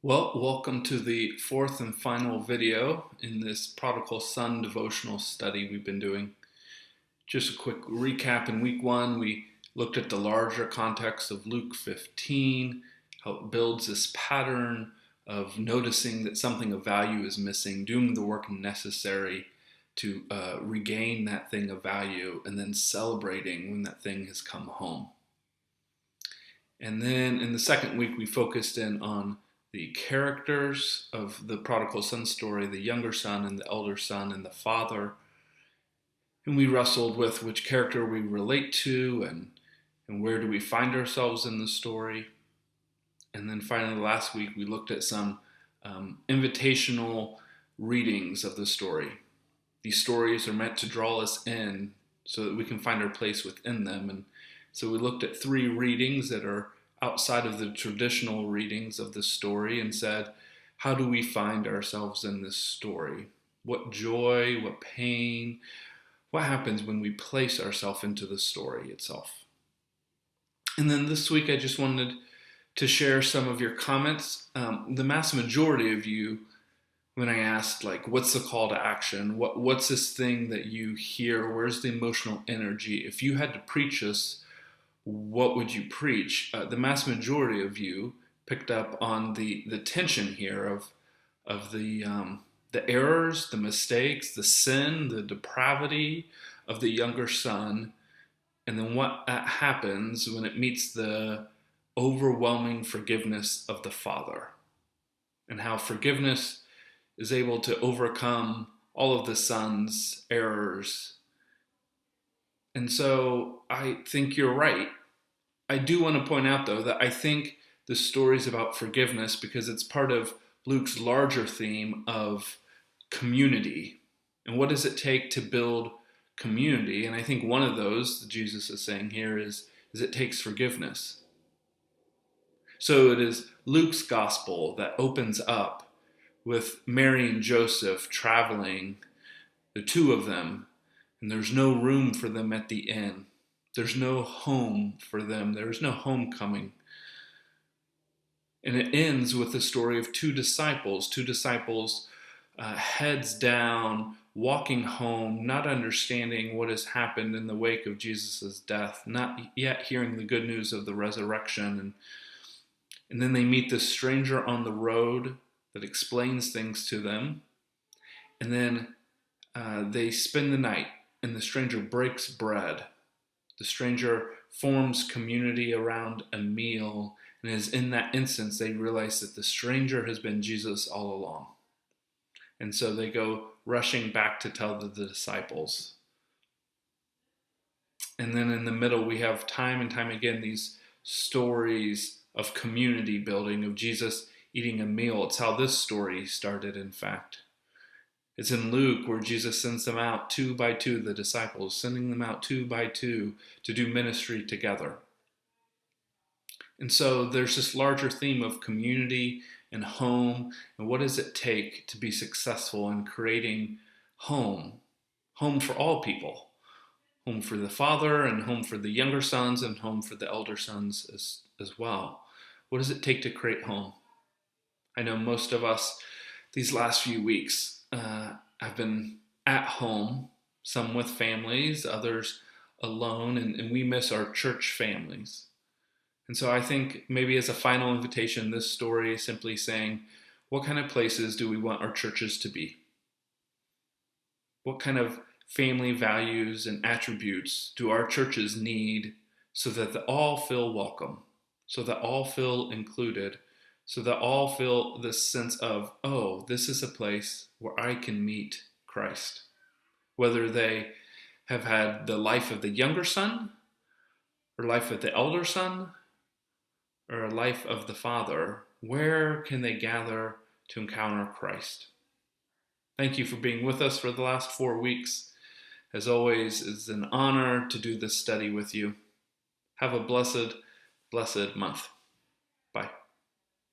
Well, welcome to the fourth and final video in this Prodigal Son devotional study we've been doing. Just a quick recap. In week one, we looked at the larger context of Luke 15, how it builds this pattern of noticing that something of value is missing, doing the work necessary to regain that thing of value, and then celebrating when that thing has come home. And then in the second week, we focused in on the characters of the prodigal son story, the younger son and the elder son and the father. And we wrestled with which character we relate to and where do we find ourselves in the story. And then finally last week we looked at some invitational readings of the story. These stories are meant to draw us in so that we can find our place within them. And so we looked at three readings that are outside of the traditional readings of the story and said, how do we find ourselves in this story? What joy, what pain, what happens when we place ourselves into the story itself? And then this week I just wanted to share some of your comments. The mass majority of you, when I asked, what's the call to action? What's this thing that you hear? Where's the emotional energy? If you had to preach this, what would you preach? The mass majority of you picked up on the tension here of the errors, the mistakes, the sin, the depravity of the younger son, and then what happens when it meets the overwhelming forgiveness of the father, and how forgiveness is able to overcome all of the son's errors. And so I think you're right. I do want to point out, though, that I think the story is about forgiveness because it's part of Luke's larger theme of community. And what does it take to build community? And I think one of those that Jesus is saying here is it takes forgiveness. So it is Luke's gospel that opens up with Mary and Joseph traveling, the two of them, and there's no room for them at the inn. There's no home for them. There's no homecoming. And it ends with the story of two disciples heads down, walking home, not understanding what has happened in the wake of Jesus' death, not yet hearing the good news of the resurrection. And then they meet this stranger on the road that explains things to them. And then they spend the night. And the stranger breaks bread. The stranger forms community around a meal. And as in that instance, they realize that the stranger has been Jesus all along. And so they go rushing back to tell the disciples. And then in the middle, we have time and time again these stories of community building, of Jesus eating a meal. It's how this story started, in fact. It's in Luke where Jesus sends them out two by two, the disciples, sending them out two by two to do ministry together. And so there's this larger theme of community and home, and what does it take to be successful in creating home for all people, home for the father and home for the younger sons and home for the elder sons as well. What does it take to create home? I know most of us these last few weeks I've been at home, some with families, others alone, and we miss our church families. And so I think maybe as a final invitation, this story is simply saying, what kind of places do we want our churches to be? What kind of family values and attributes do our churches need so that all feel welcome, so that all feel included, so that all feel this sense of, oh, this is a place where I can meet Christ. Whether they have had the life of the younger son, or life of the elder son, or a life of the father, where can they gather to encounter Christ? Thank you for being with us for the last 4 weeks. As always, it's an honor to do this study with you. Have a blessed, blessed month.